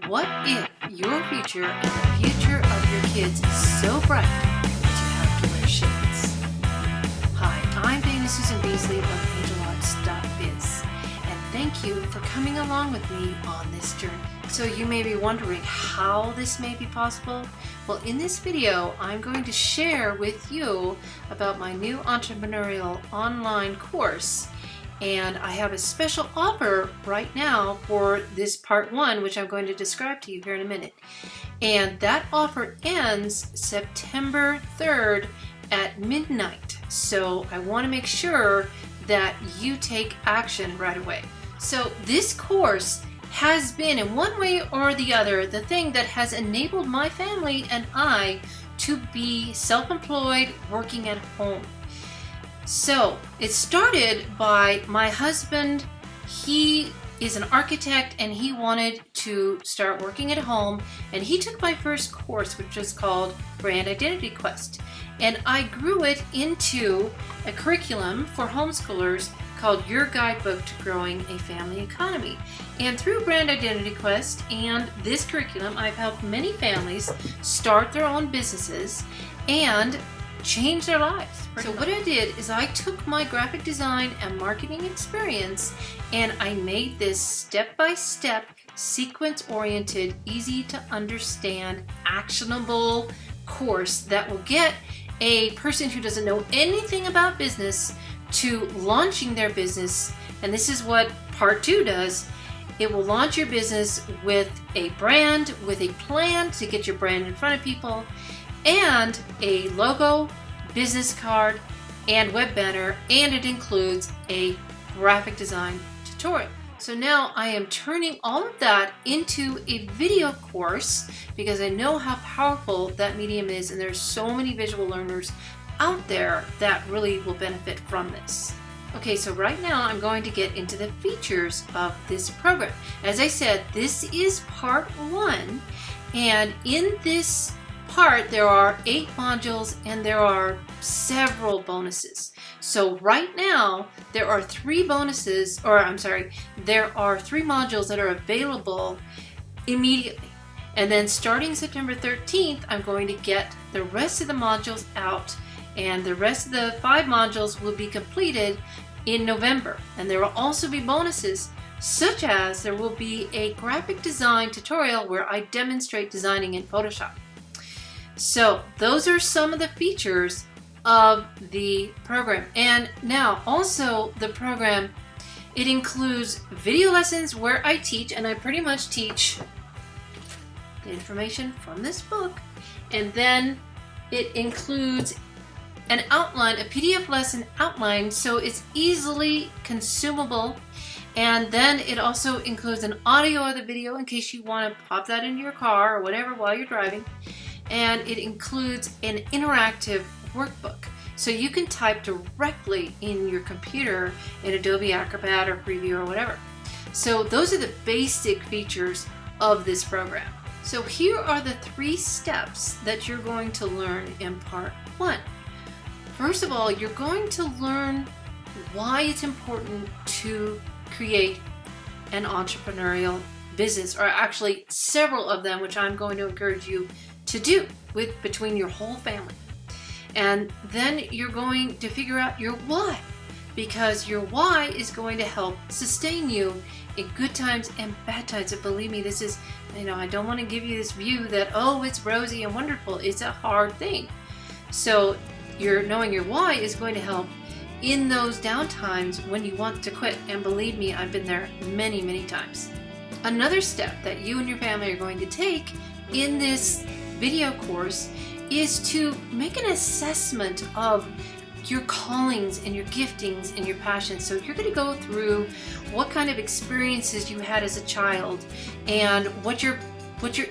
What if your future and the future of your kids is so bright that you have to wear shades? Hi, I'm Dana Susan Beasley of AngelArts.biz, and thank you for coming along with me on this journey. So you may be wondering how this may be possible. Well, in this video, I'm going to share with you about my new entrepreneurial online course. And I have a special offer right now for this part one, which I'm going to describe to you here in a minute. And that offer ends September 3rd at midnight. So I want to make sure that you take action right away. So this course has been, in one way or the other, the thing that has enabled my family and I to be self-employed, working at home. So it started by my husband. He is an architect and he wanted to start working at home, and he took my first course, which is called Brand Identity Quest, and I grew it into a curriculum for homeschoolers called Your Guidebook to Growing a Family Economy. And through Brand Identity Quest and this curriculum, I've helped many families start their own businesses and change their lives. So what I did is I took my graphic design and marketing experience and I made this step-by-step, sequence-oriented, easy to understand, actionable course that will get a person who doesn't know anything about business to launching their business. And this is what part two does. It will launch your business with a brand, with a plan to get your brand in front of people, and a logo, business card, and web banner, and it includes a graphic design tutorial. So now I am turning all of that into a video course because I know how powerful that medium is, and there's so many visual learners out there that really will benefit from this. Okay, so right now I'm going to get into the features of this program. As I said, this is part one, and in this part there are 8 modules and there are several bonuses. So right now there are 3 bonuses, or I'm sorry, there are 3 modules that are available immediately. And then starting September 13th, I'm going to get the rest of the modules out, and the rest of the 5 modules will be completed in November. And there will also be bonuses, such as there will be a graphic design tutorial where I demonstrate designing in Photoshop. So those are some of the features of the program. And now also the program, it includes video lessons where I teach, and I pretty much teach the information from this book. And then it includes an outline, a PDF lesson outline, so it's easily consumable. And then it also includes an audio of the video in case you want to pop that into your car or whatever while you're driving. And it includes an interactive workbook, so you can type directly in your computer in Adobe Acrobat or Preview or whatever. So those are the basic features of this program. So here are the 3 steps that you're going to learn in part one. First of all, you're going to learn why it's important to create an entrepreneurial business, or actually several of them, which I'm going to encourage you to do between your whole family. And then you're going to figure out your why, because your why is going to help sustain you in good times and bad times. And believe me, this is, I don't want to give you this view that, oh, it's rosy and wonderful. It's a hard thing. So knowing your why is going to help in those down times when you want to quit. And believe me, I've been there many, many times. Another step that you and your family are going to take in this video course is to make an assessment of your callings and your giftings and your passions. So you're going to go through what kind of experiences you had as a child, and what you're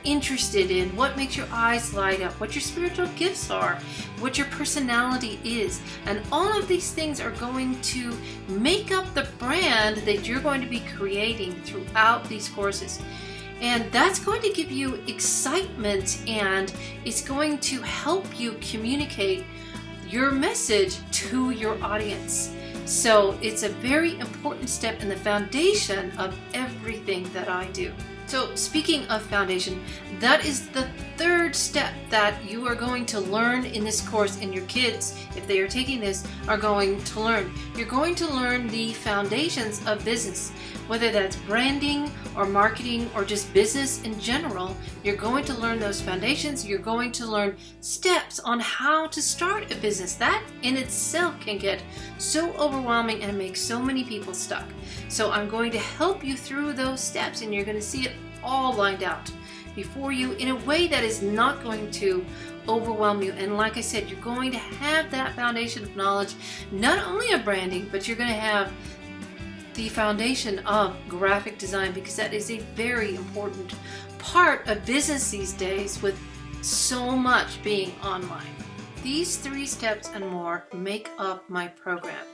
interested in, what makes your eyes light up, what your spiritual gifts are, what your personality is. And all of these things are going to make up the brand that you're going to be creating throughout these courses. And that's going to give you excitement, and it's going to help you communicate your message to your audience. So it's a very important step in the foundation of everything that I do. So speaking of foundation, that is the third step that you are going to learn in this course, and your kids, if they are taking this, are going to learn. You're going to learn the foundations of business, whether that's branding or marketing or just business in general. You're going to learn those foundations. You're going to learn steps on how to start a business. That in itself can get so overwhelming and make so many people stuck. So I'm going to help you through those steps, and you're going to see it all lined out before you in a way that is not going to overwhelm you. And like I said, you're going to have that foundation of knowledge, not only of branding, but you're going to have the foundation of graphic design, because that is a very important part of business these days with so much being online. These 3 steps and more make up my program.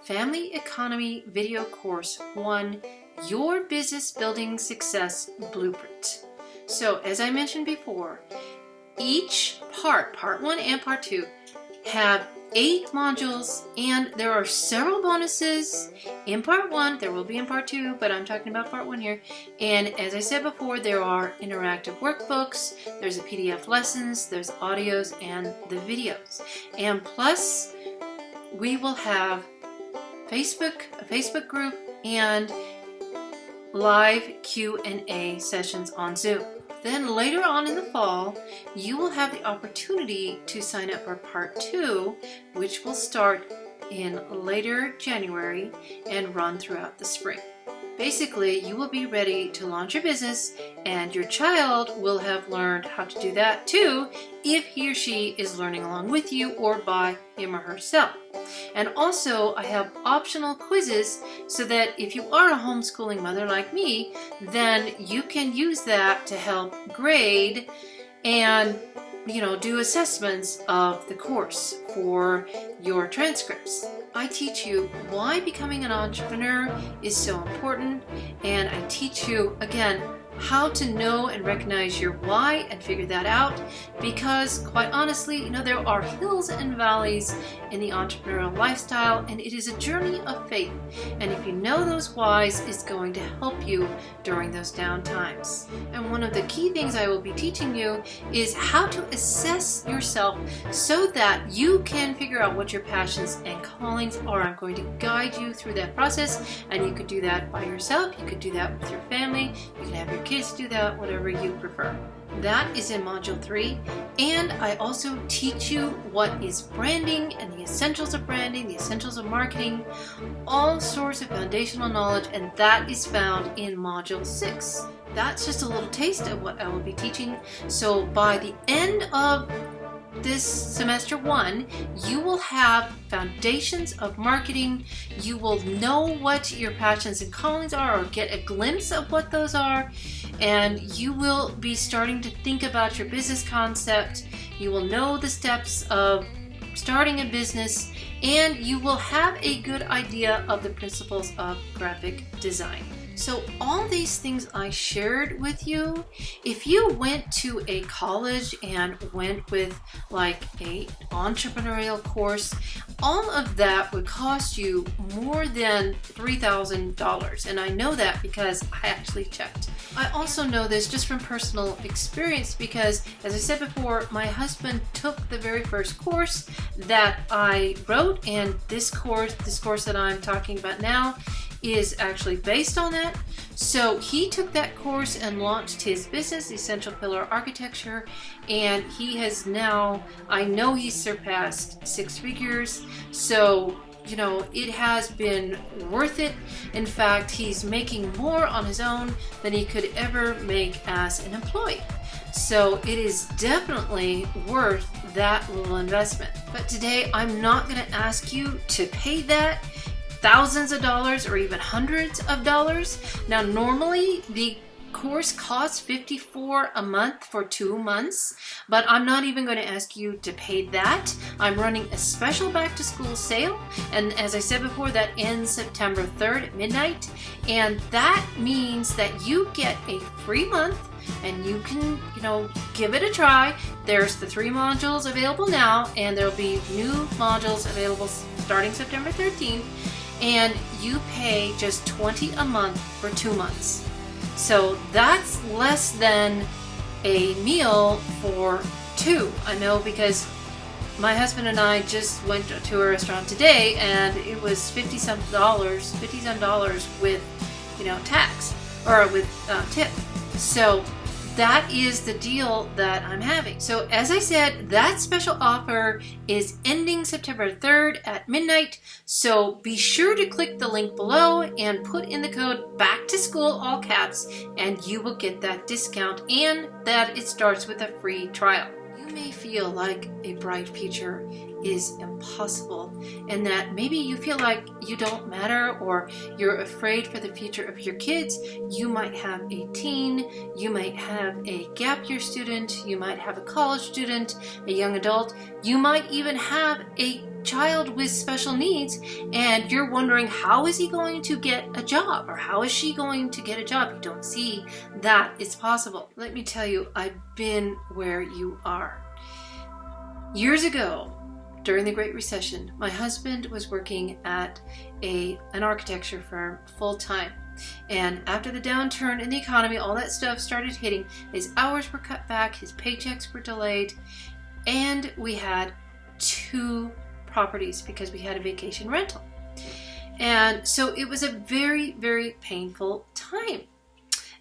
Family Economy Video Course 1, Your Business Building Success Blueprint. So as I mentioned before, each part 1 and part 2, have 8 modules, and there are several bonuses in part 1. There will be in part 2, but I'm talking about part 1 here. And as I said before, there are interactive workbooks, there's a PDF lessons, there's audios, and the videos. And plus, we will have a Facebook group, and live Q&A sessions on Zoom. Then later on in the fall, you will have the opportunity to sign up for part 2, which will start in later January and run throughout the spring. Basically, you will be ready to launch your business, and your child will have learned how to do that too, if he or she is learning along with you or by him or herself. And also, I have optional quizzes so that if you are a homeschooling mother like me, then you can use that to help grade and do assessments of the course for your transcripts. I teach you why becoming an entrepreneur is so important, and I teach you, again, how to know and recognize your why and figure that out, because quite honestly, there are hills and valleys in the entrepreneurial lifestyle, and it is a journey of faith. And if you know those whys, it's going to help you during those down times. And one of the key things I will be teaching you is how to assess yourself so that you can figure out what your passions and callings are. I'm going to guide you through that process, and you could do that by yourself, you could do that with your family, you can have your kids do that, whatever you prefer. That is in Module 3, and I also teach you what is branding and the essentials of branding, the essentials of marketing, all sorts of foundational knowledge, and that is found in Module 6. That's just a little taste of what I will be teaching. So by the end of this semester 1, you will have foundations of marketing. You will know what your passions and callings are, or get a glimpse of what those are, and you will be starting to think about your business concept. You will know the steps of starting a business, and you will have a good idea of the principles of graphic design. So all these things I shared with you, if you went to a college and went with like a entrepreneurial course, all of that would cost you more than $3,000. And I know that because I actually checked. I also know this just from personal experience because, as I said before, my husband took the very first course that I wrote, and this course that I'm talking about now is actually based on that. So he took that course and launched his business, Essential Pillar Architecture, and he has now, I know he's surpassed 6 figures. So it has been worth it. In fact, he's making more on his own than he could ever make as an employee. So it is definitely worth that little investment. But today, I'm not going to ask you to pay that thousands of dollars or even hundreds of dollars. Now, normally the course costs $54 a month for 2 months, but I'm not even going to ask you to pay that. I'm running a special back to school sale, and as I said before, that ends September 3rd at midnight, and that means that you get a free month and you can, give it a try. There's the 3 modules available now, and there'll be new modules available starting September 13th, and you pay just $20 a month for 2 months. So that's less than a meal for two. I know, because my husband and I just went to a restaurant today, and it was $50-some with, tax, or with tip. So that is the deal that I'm having. So as I said, that special offer is ending September 3rd at midnight. So be sure to click the link below and put in the code back to school, all caps, and you will get that discount, and that it starts with a free trial. You may feel like a bright future is impossible, and that maybe you feel like you don't matter, or you're afraid for the future of your kids. You might have a teen, you might have a gap year student, you might have a college student, a young adult, you might even have a child with special needs, and you're wondering, how is he going to get a job, or how is she going to get a job? You don't see that it's possible. Let me tell you, I've been where you are. Years ago, during the Great Recession, my husband was working at an architecture firm full-time. And after the downturn in the economy, all that stuff started hitting. His hours were cut back, his paychecks were delayed, and we had 2 properties because we had a vacation rental. And so it was a very, very painful time.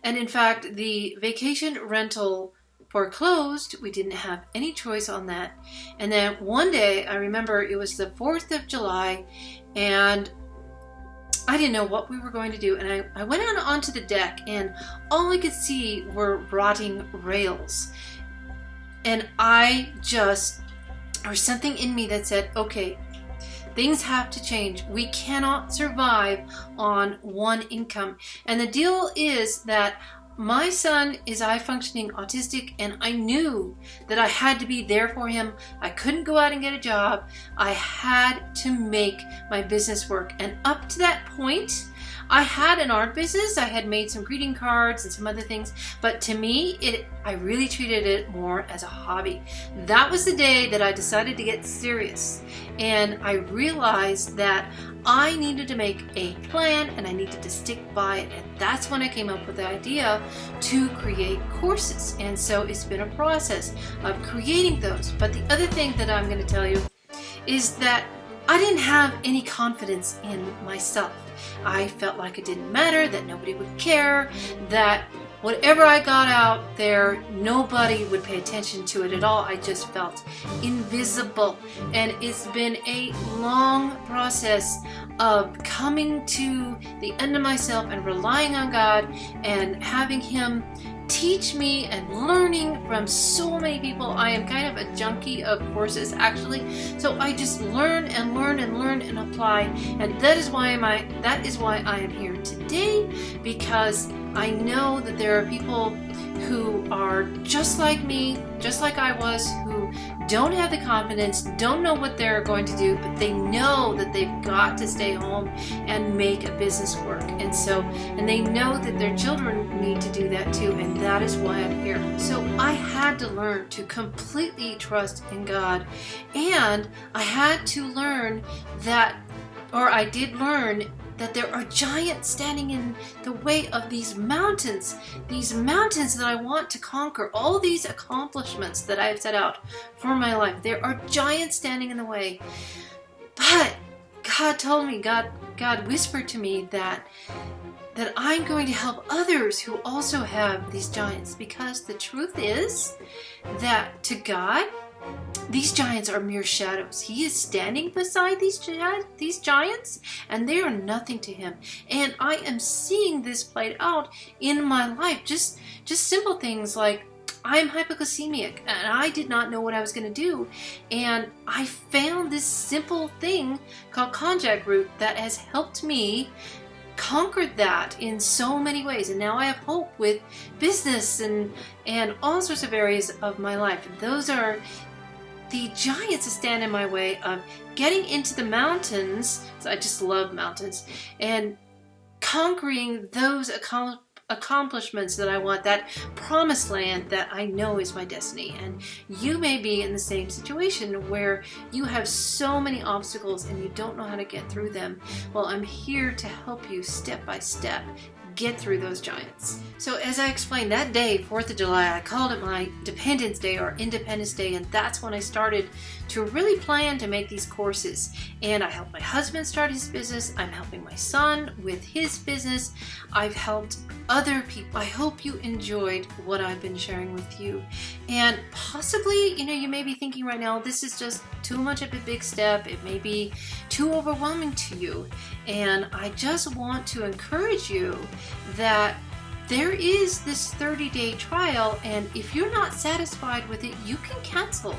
And in fact, the vacation rental foreclosed. We didn't have any choice on that. And then one day, I remember it was the 4th of July, and I didn't know what we were going to do. And I went onto the deck, and all I could see were rotting rails. And there was something in me that said, okay, things have to change. We cannot survive on one income. And the deal is that my son is high-functioning autistic, and I knew that I had to be there for him. I couldn't go out and get a job. I had to make my business work. And up to that point, I had an art business. I had made some greeting cards and some other things, but to me, I really treated it more as a hobby. That was the day that I decided to get serious, and I realized that I needed to make a plan, and I needed to stick by it, and that's when I came up with the idea to create courses. And so it's been a process of creating those. But the other thing that I'm going to tell you is that I didn't have any confidence in myself. I felt like it didn't matter, that nobody would care, that whatever I got out there, nobody would pay attention to it at all. I just felt invisible. And it's been a long process of coming to the end of myself and relying on God and having Him teach me and learning from so many people. I am kind of a junkie of courses, actually. So I just learn and learn and learn and apply. And that is why I am here today, because I know that there are people who are just like me, just like I was, who don't have the confidence, don't know what they're going to do, but they know that they've got to stay home and make a business work. And they know that their children need to do that too, and that is why I'm here. So I had to learn to completely trust in God, and I had to learn that, or I did learn that there are giants standing in the way of these mountains that I want to conquer, all these accomplishments that I've set out for my life. There are giants standing in the way. But God told me, God whispered to me that I'm going to help others who also have these giants, because the truth is that to God, these giants are mere shadows. He is standing beside these giants, and they are nothing to Him. And I am seeing this played out in my life. Just simple things like, I'm hypoglycemic, and I did not know what I was going to do. And I found this simple thing called konjac root that has helped me conquered that in so many ways, and now I have hope with business and all sorts of areas of my life. And those are the giants that stand in my way of getting into the mountains. So I just love mountains, and conquering those accomplishments that I want, that promised land that I know is my destiny. And you may be in the same situation where you have so many obstacles and you don't know how to get through them. Well, I'm here to help you step by step get through those giants. So as I explained, that day, 4th of July, I called it my Dependence Day or Independence Day, and that's when I started to really plan to make these courses. And I helped my husband start his business. I'm helping my son with his business. I've helped other people. I hope you enjoyed what I've been sharing with you. And possibly, you may be thinking right now, this is just too much of a big step. It may be too overwhelming to you. And I just want to encourage you that there is this 30-day trial, and if you're not satisfied with it, you can cancel.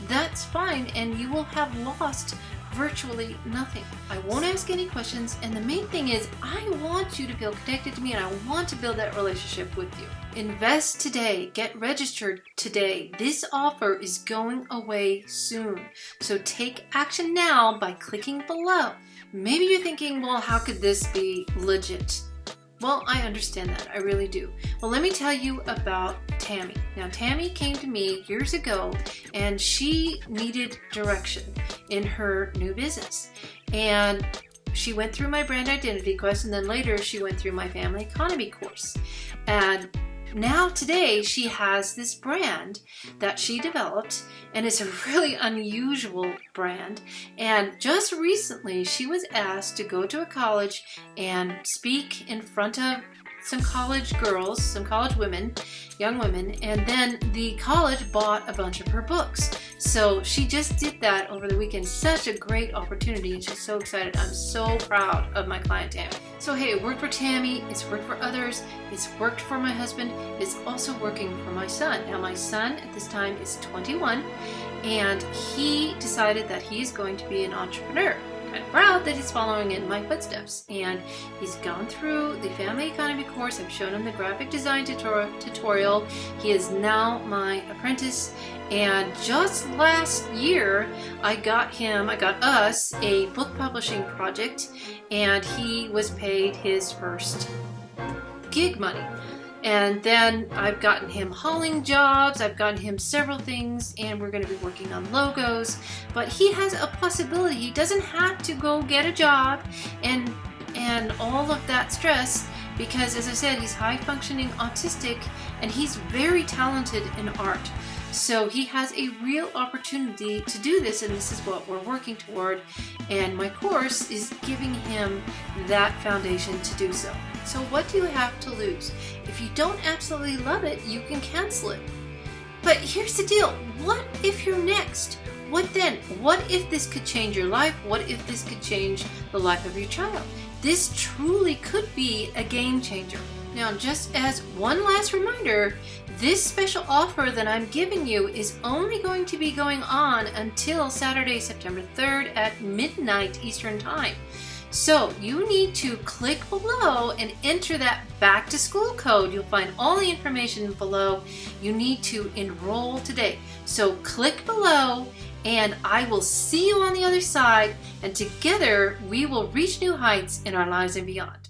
That's fine, and you will have lost virtually nothing. I won't ask any questions, and the main thing is I want you to feel connected to me, and I want to build that relationship with you. Invest today. Get registered today. This offer is going away soon. So take action now by clicking below. Maybe you're thinking, well, how could this be legit? Well, I understand that. I really do. Well, let me tell you about Tammy. Now, Tammy came to me years ago, and she needed direction in her new business. And she went through my brand identity course, and then later she went through my family economy course. And now today she has this brand that she developed, and it's a really unusual brand. And just recently she was asked to go to a college and speak in front of some college girls, some college women, young women, and then the college bought a bunch of her books. So she just did that over the weekend. Such a great opportunity, and she's so excited. I'm so proud of my client, Tammy. So hey, it worked for Tammy, it's worked for others, it's worked for my husband, it's also working for my son. Now my son at this time is 21, and he decided that he's going to be an entrepreneur. I'm proud that he's following in my footsteps, and he's gone through the family economy course. I've shown him the graphic design tutorial. He is now my apprentice, and just last year I got us a book publishing project, and he was paid his first gig money. And then I've gotten him hauling jobs, I've gotten him several things, and we're going to be working on logos. But he has a possibility. He doesn't have to go get a job and all of that stress, because as I said, he's high functioning autistic, and he's very talented in art. So he has a real opportunity to do this, and this is what we're working toward. And my course is giving him that foundation to do so. So what do you have to lose? If you don't absolutely love it, you can cancel it. But here's the deal. What if you're next? What then? What if this could change your life? What if this could change the life of your child? This truly could be a game changer. Now, just as one last reminder, this special offer that I'm giving you is only going to be going on until Saturday, September 3rd at midnight Eastern Time. So you need to click below and enter that back to school code. You'll find all the information below. You need to enroll today. So click below, and I will see you on the other side, and together we will reach new heights in our lives and beyond.